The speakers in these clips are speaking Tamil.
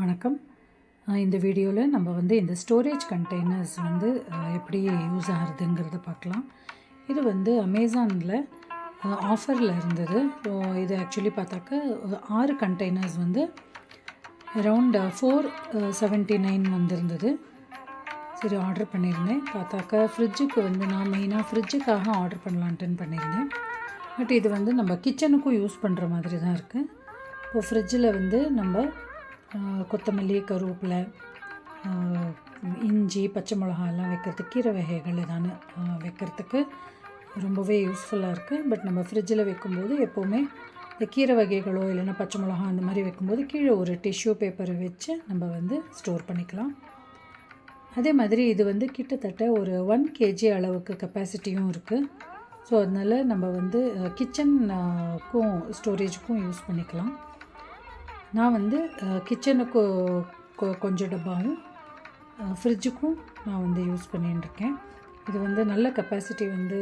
வணக்கம். இந்த வீடியோவில் நம்ம வந்து இந்த ஸ்டோரேஜ் கண்டெய்னர்ஸ் வந்து எப்படி யூஸ் ஆகுதுங்கிறத பார்க்கலாம். இது வந்து அமேசானில் ஆஃபரில் இருந்தது. ஸோ இது ஆக்சுவலி பார்த்தாக்கா 6 கண்டெய்னர்ஸ் வந்து அரவுண்ட் 479 வந்திருந்தது. சரி, ஆர்டர் பண்ணியிருந்தேன். பார்த்தாக்கா ஃப்ரிட்ஜுக்கு வந்து நான் மெயினாக ஃப்ரிட்ஜுக்காக ஆர்டர் பண்ணலான்ட்டுன்னு பண்ணியிருந்தேன். பட் இது வந்து நம்ம கிச்சனுக்கும் யூஸ் பண்ணுற மாதிரி தான் இருக்குது. இப்போது ஃப்ரிட்ஜில் வந்து நம்ம கொத்தமல்லி, கருவேப்பிலை, இஞ்சி, பச்சை மிளகாலாம் வைக்கிறதுக்கு, கீரை வகைகள் ஏதானு வைக்கிறதுக்கு ரொம்பவே யூஸ்ஃபுல்லாக இருக்குது. பட் நம்ம ஃப்ரிட்ஜில் வைக்கும்போது எப்போவுமே இந்த கீரை வகைகளோ இல்லைன்னா பச்சை மிளகா அந்த மாதிரி வைக்கும்போது கீழே ஒரு டிஷ்யூ பேப்பரை வச்சு நம்ம வந்து ஸ்டோர் பண்ணிக்கலாம். அதே மாதிரி இது வந்து கிட்டத்தட்ட ஒரு 1 kg அளவுக்கு கெப்பாசிட்டியும் இருக்குது. ஸோ அதனால் நம்ம வந்து கிச்சனுக்கும் ஸ்டோரேஜுக்கும் யூஸ் பண்ணிக்கலாம். நான் வந்து கிச்சனுக்கு கொஞ்சம் டப்பாவும் ஃப்ரிட்ஜுக்கும் நான் வந்து யூஸ் பண்ணிட்டுருக்கேன். இது வந்து நல்ல கெப்பாசிட்டி வந்து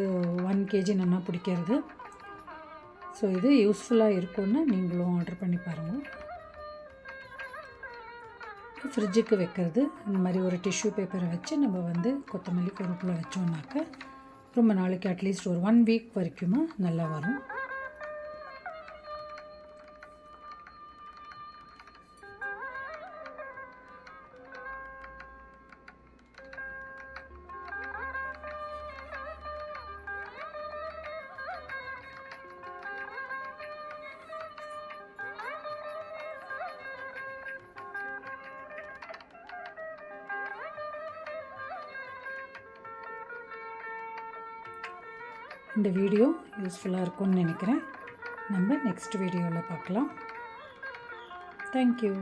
1 kg நல்லா பிடிக்கிறது. ஸோ இது யூஸ்ஃபுல்லாக இருக்கும்னு நீங்களும் ஆர்டர் பண்ணி பாருங்கள். ஃப்ரிட்ஜுக்கு வைக்கிறது இந்த மாதிரி ஒரு டிஷ்யூ பேப்பரை வச்சு நம்ம வந்து கொத்தமல்லி, கருவேப்பிலை வச்சோம்னாக்க ரொம்ப நாளைக்கு அட்லீஸ்ட் ஒரு 1 வீக் வரைக்குமா நல்லா வரும். இந்த வீடியோ யூஸ்ஃபுல்லாக இருக்கும்னு நினைக்கிறேன். நம்ம நெக்ஸ்ட் வீடியோவில் பார்க்கலாம். தேங்க்யூ.